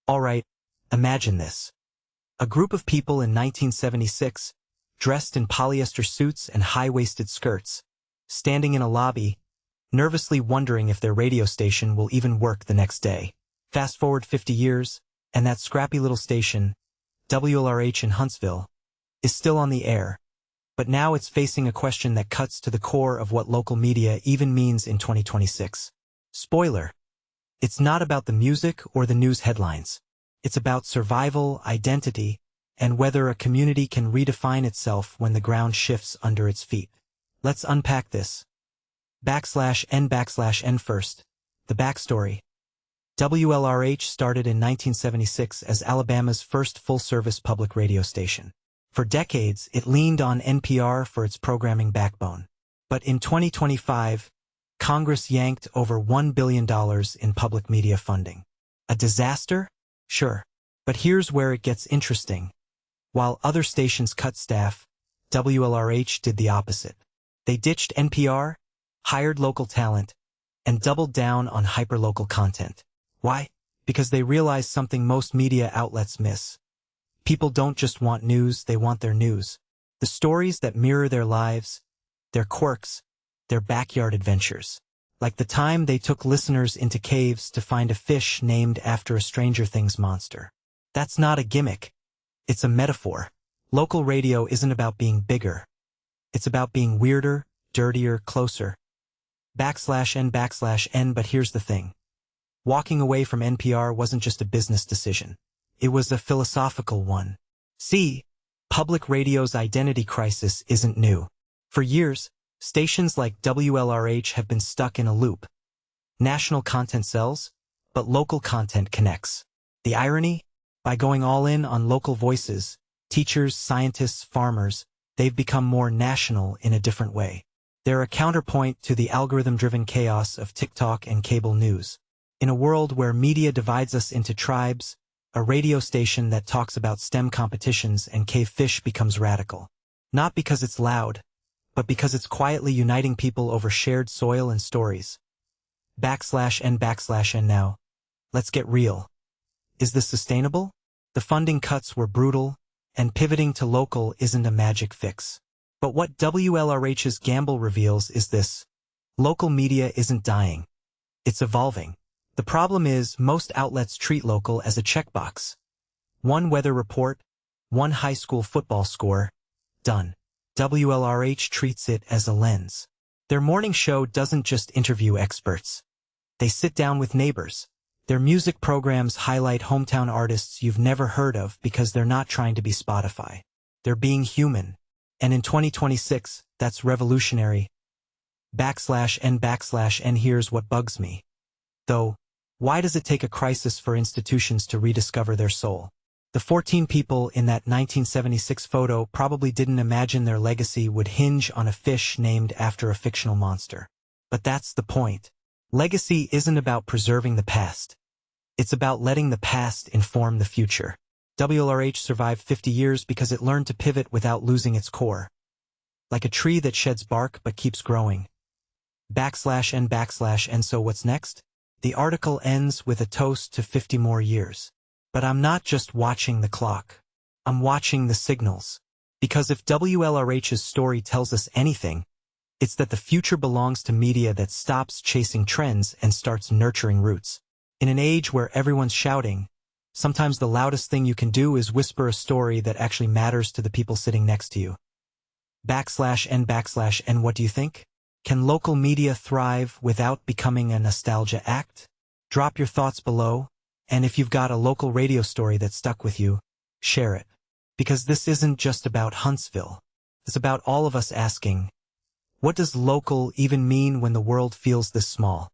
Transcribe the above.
Alright, imagine this. A group of people in 1976, dressed in polyester suits and high-waisted skirts, standing in a lobby, nervously wondering if their radio station will even work the next day. Fast forward 50 years, and that scrappy little station, WLRH in Huntsville, is still on the air. But now it's facing a question that cuts to the core of what local media even means in 2026. Spoiler: it's not about the music or the news headlines. It's about survival, identity, and whether a community can redefine itself when the ground shifts under its feet. Let's unpack this. /N/N first. The backstory. WLRH started in 1976 as Alabama's first full-service public radio station. For decades, it leaned on NPR for its programming backbone. But in 2025, Congress yanked over $1 billion in public media funding. A disaster? Sure. But here's where it gets interesting. While other stations cut staff, WLRH did the opposite. They ditched NPR, hired local talent, and doubled down on hyperlocal content. Why? Because they realized something most media outlets miss. People don't just want news, they want their news. The stories that mirror their lives, their quirks, their backyard adventures. Like the time they took listeners into caves to find a fish named after a Stranger Things monster. That's not a gimmick. It's a metaphor. Local radio isn't about being bigger. It's about being weirder, dirtier, closer. /N/N, but here's the thing. Walking away from NPR wasn't just a business decision. It was a philosophical one. See, public radio's identity crisis isn't new. For years, stations like WLRH have been stuck in a loop. National content sells, but local content connects. The irony? By going all in on local voices, teachers, scientists, farmers, they've become more national in a different way. They're a counterpoint to the algorithm-driven chaos of TikTok and cable news. In a world where media divides us into tribes, a radio station that talks about STEM competitions and cave fish becomes radical. Not because it's loud, but because it's quietly uniting people over shared soil and stories. /N/N now. Let's get real. Is this sustainable? The funding cuts were brutal, and pivoting to local isn't a magic fix. But what WLRH's gamble reveals is this. Local media isn't dying. It's evolving. The problem is, most outlets treat local as a checkbox. One weather report, one high school football score, done. WLRH treats it as a lens. Their morning show doesn't just interview experts. They sit down with neighbors. Their music programs highlight hometown artists you've never heard of because they're not trying to be Spotify. They're being human. And in 2026, that's revolutionary. /N/N here's what bugs me. Though, why does it take a crisis for institutions to rediscover their soul? The 14 people in that 1976 photo probably didn't imagine their legacy would hinge on a fish named after a fictional monster. But that's the point. Legacy isn't about preserving the past. It's about letting the past inform the future. WLRH survived 50 years because it learned to pivot without losing its core. Like a tree that sheds bark but keeps growing. /N/N so what's next? The article ends with a toast to 50 more years. But I'm not just watching the clock. I'm watching the signals. Because if WLRH's story tells us anything, it's that the future belongs to media that stops chasing trends and starts nurturing roots. In an age where everyone's shouting, sometimes the loudest thing you can do is whisper a story that actually matters to the people sitting next to you. /N/N what do you think? Can local media thrive without becoming a nostalgia act? Drop your thoughts below, and if you've got a local radio story that stuck with you, share it. Because this isn't just about Huntsville. It's about all of us asking, what does local even mean when the world feels this small?